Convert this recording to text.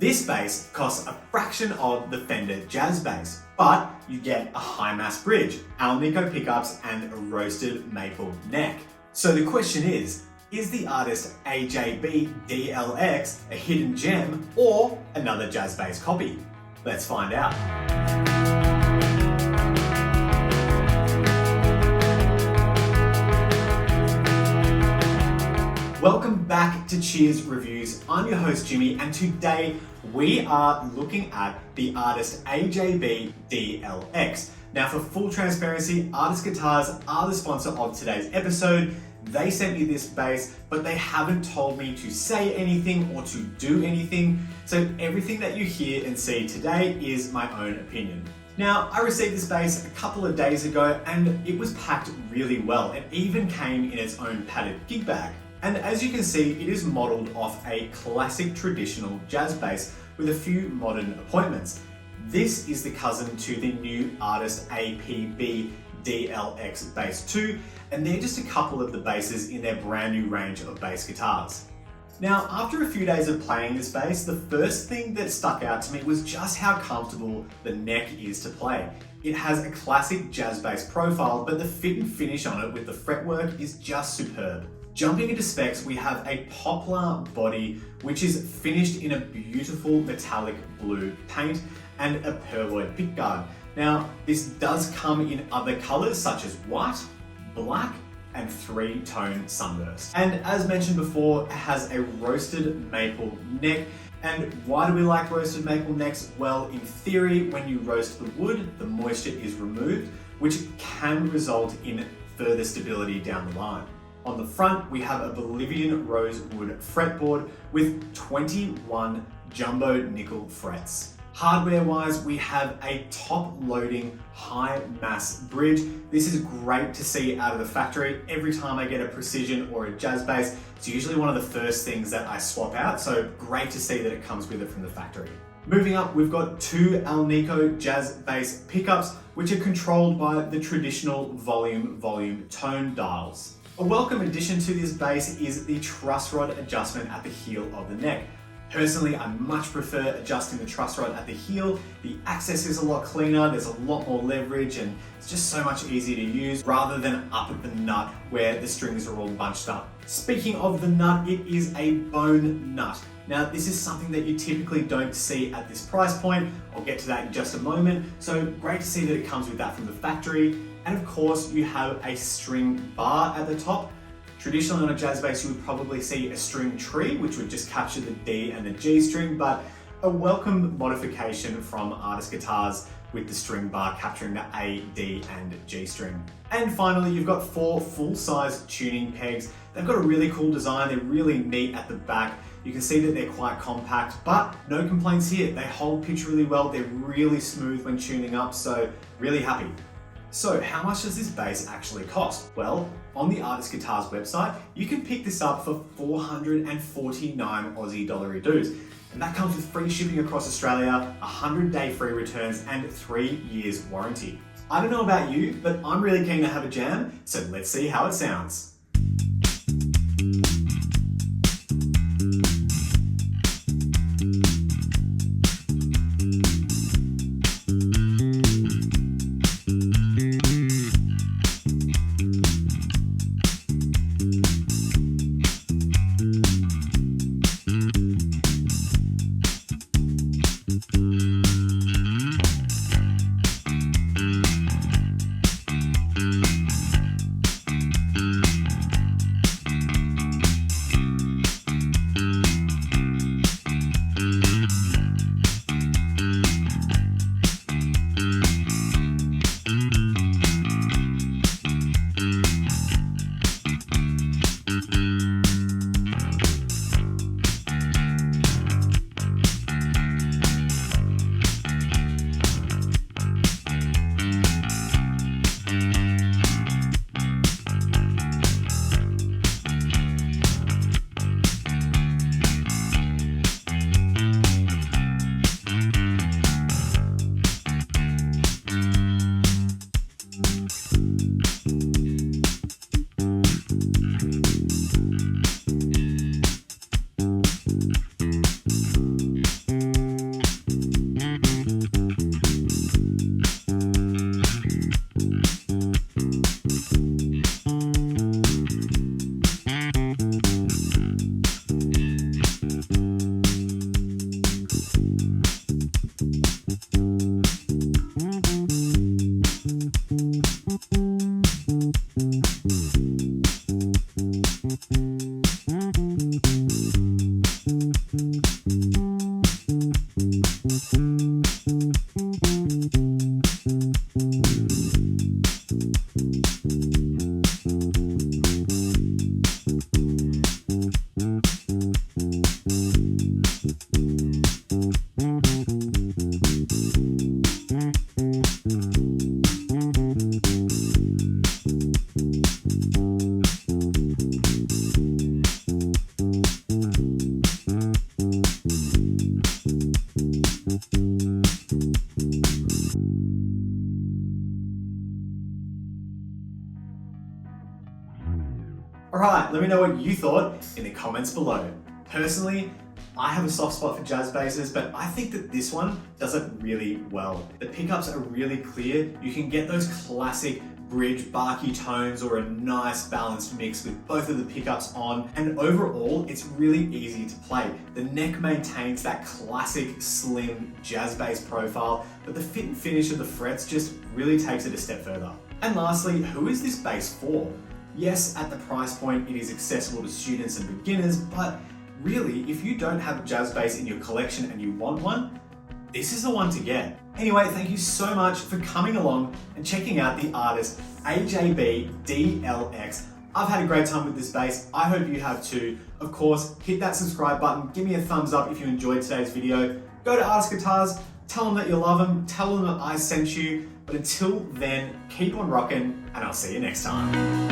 This bass costs a fraction of the Fender Jazz bass, but you get a high mass bridge, Alnico pickups, and a roasted maple neck. So the question is the Artist AJBDLX a hidden gem or another jazz bass copy? Let's find out. Welcome back to Cheers Reviews. I'm your host Jimmy, and today we are looking at the Artist AJBDLX. Now, for full transparency, Artist Guitars are the sponsor of today's episode. They sent me this bass, but they haven't told me to say anything or to do anything. So everything that you hear and see today is my own opinion. Now, I received this bass a couple of days ago and it was packed really well. It even came in its own padded gig bag. And as you can see, it is modeled off a classic traditional jazz bass with a few modern appointments. This is the cousin to the new Artist AJBDLX Bass 2, and they're just a couple of the basses in their brand new range of bass guitars. Now, after a few days of playing this bass, the first thing that stuck out to me was just how comfortable the neck is to play. It has a classic jazz bass profile, but the fit and finish on it with the fretwork is just superb. Jumping into specs, we have a poplar body, which is finished in a beautiful metallic blue paint and a pearloid pickguard. Now, this does come in other colors such as white, black, and three-tone sunburst. And as mentioned before, it has a roasted maple neck. And why do we like roasted maple necks? Well, in theory, when you roast the wood, the moisture is removed, which can result in further stability down the line. On the front, we have a Bolivian rosewood fretboard with 21 jumbo nickel frets. Hardware-wise, we have a top-loading high-mass bridge. This is great to see out of the factory. Every time I get a precision or a jazz bass, it's usually one of the first things that I swap out, so great to see that it comes with it from the factory. Moving up, we've got two Alnico jazz bass pickups, which are controlled by the traditional volume tone dials. A welcome addition to this bass is the truss rod adjustment at the heel of the neck. Personally, I much prefer adjusting the truss rod at the heel. The access is a lot cleaner, there's a lot more leverage, and it's just so much easier to use rather than up at the nut where the strings are all bunched up. Speaking of the nut, it is a bone nut. Now, this is something that you typically don't see at this price point. I'll get to that in just a moment. So great to see that it comes with that from the factory. And of course, you have a string bar at the top. Traditionally on a jazz bass, you would probably see a string tree, which would just capture the D and the G string, but a welcome modification from Artist Guitars with the string bar capturing the A, D, and G string. And finally, you've got four full-size tuning pegs. They've got a really cool design. They're really neat at the back. You can see that they're quite compact, but no complaints here. They hold pitch really well. They're really smooth when tuning up, so really happy. So how much does this bass actually cost? Well, on the Artist Guitars website, you can pick this up for 449 Aussie dollary dues. And that comes with free shipping across Australia, 100-day free returns, and 3 years warranty. I don't know about you, but I'm really keen to have a jam, so let's see how it sounds. Alright, let me know what you thought in the comments below. Personally, I have a soft spot for jazz basses, but I think that this one does it really well. The pickups are really clear. You can get those classic bridge barky tones or a nice balanced mix with both of the pickups on, and overall it's really easy to play. The neck maintains that classic slim jazz bass profile, but the fit and finish of the frets just really takes it a step further. And lastly, who is this bass for? Yes, at the price point it is accessible to students and beginners, but really, if you don't have a jazz bass in your collection and you want one, this is the one to get. Anyway, thank you so much for coming along and checking out the Artist AJBDLX. I've had a great time with this bass. I hope you have too. Of course, hit that subscribe button, give me a thumbs up if you enjoyed today's video. Go to Artist Guitars, tell them that you love them, tell them that I sent you. But until then, keep on rocking, and I'll see you next time.